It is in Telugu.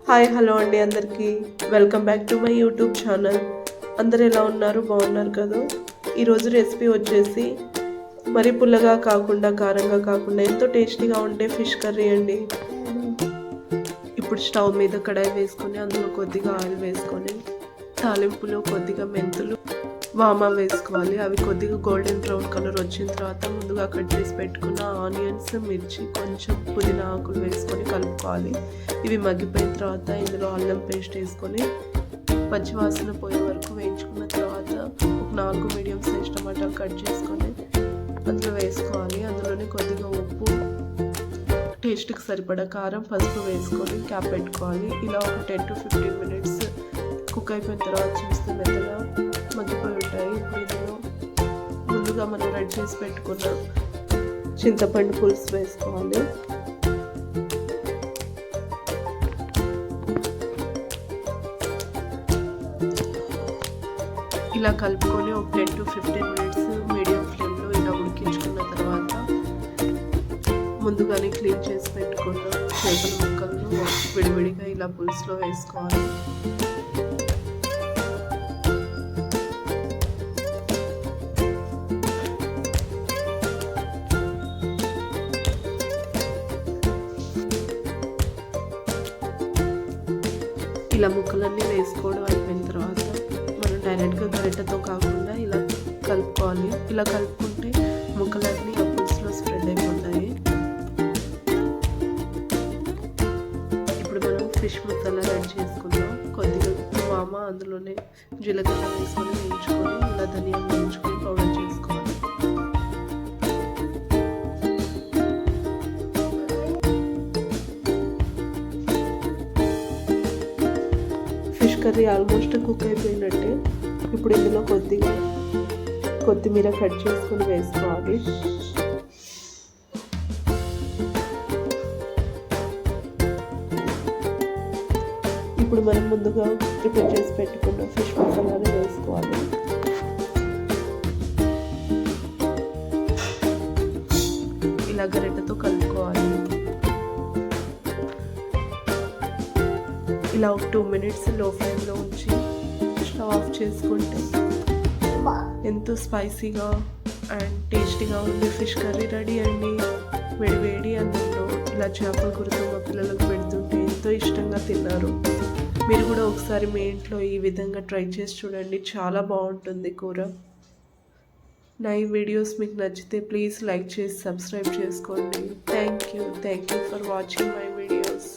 హాయ్ హలో అండి అందరికీ welcome back to my YouTube channel. అందరు ఎలా ఉన్నారు? బాగున్నారు కదా? ఈరోజు రెసిపీ వచ్చేసి మరి పుల్లగా కాకుండా కారంగా కాకుండా ఎంతో టేస్టీగా ఉండే ఫిష్ కర్రీ అండి. ఇప్పుడు స్టవ్ మీద కడాయి వేసుకొని అందులో కొద్దిగా ఆయిల్ వేసుకొని తాలింపులో కొద్దిగా మెంతులు వామ వేసుకోవాలి. అవి కొద్దిగా గోల్డెన్ బ్రౌన్ కలర్ వచ్చిన తర్వాత ముందుగా కట్ చేసి పెట్టుకున్న ఆనియన్స్, మిర్చి, కొంచెం పుదీనా ఆకులు వేసుకొని కలుపుకోవాలి. ఇవి మగ్గిపోయిన తర్వాత ఇందులో అల్లం పేస్ట్ వేసుకొని పచ్చివాసన పోయే వరకు వేయించుకున్న తర్వాత ఒక 4 మీడియం సైజ్ టమాటాలు కట్ చేసుకొని అందులో వేసుకోవాలి. అందులోనే కొద్దిగా ఉప్పు, టేస్ట్కి సరిపడా కారం, పసుపు వేసుకొని క్యాప్ పెట్టుకోవాలి. ఇలా ఒక 10 to 15 మినిట్స్ కుక్ అయిపోయిన తర్వాత చూస్తే మెత్తగా మగ్గిపోయి ఉంటాయి. ఇప్పుడు ఇందులో ముందుగా మనం రెడీ చేసి పెట్టుకున్న చింతపండు పులుసు వేసుకోవాలి. ఇలా కలుపుకొని ఒక 10 to 15 మినిట్స్ మీడియం ఫ్లేమ్లో ఇలా ఉడికించుకున్న తర్వాత ముందుగానే క్లీన్ చేసి పెట్టుకున్న చేపల ముక్కలను విడివిడిగా ఇలా పులుసులో వేసుకోవాలి. ఇలా ముక్కలన్నీ వేసుకోవడం అయిపోయిన తర్వాత మనం డైరెక్ట్గా గరిటెతో కాకుండా ఇలా కలుపుకోవాలి. ఇలా కలుపుకుంటే ముక్కలన్నీ ఆ పులుసులో స్ప్రెడ్ అయిపోతాయి. ఇప్పుడు మనం ఫిష్ మసాలా రెడీ చేసుకుందాం. కొద్దిగా వామ, అందులోనే జీలకర్ర వేసుకొని వేయించుకొని ఇలా ధనియాలు వేయించుకొని పౌడర్ చేసుకోవాలి. ఫిష్ కర్రీ ఆల్మోస్ట్ కుక్ అయిపోయినట్టే. ఇప్పుడు ఇందులో కొద్దిగా కొత్తిమీర కట్ చేసుకొని వేసుకోవాలి. ఇప్పుడు మనం ముందుగా ప్రిపేర్ చేసి పెట్టుకున్న ఫిష్ మసాలాని వేసుకోవాలి. ఇలా గరిటెతో కలుపుకోవాలి. ఇలా ఒక 2 మినిట్స్ లో ఫ్లేమ్లో ఉంచి స్టవ్ ఆఫ్ చేసుకుంటే ఎంతో స్పైసీగా అండ్ టేస్టీగా ఉండే ఫిష్ కర్రీ రెడీ అండి. వేడి అన్నంలో ఇలా చేపల కూరతో మా పిల్లలకు పెడుతుంటే ఎంతో ఇష్టంగా తిన్నారు. మీరు కూడా ఒకసారి మీ ఇంట్లో ఈ విధంగా ట్రై చేసి చూడండి, చాలా బాగుంటుంది కూర. నా ఈ వీడియోస్ మీకు నచ్చితే ప్లీజ్ లైక్ చేసి సబ్స్క్రైబ్ చేసుకోండి. Thank you for watching my videos.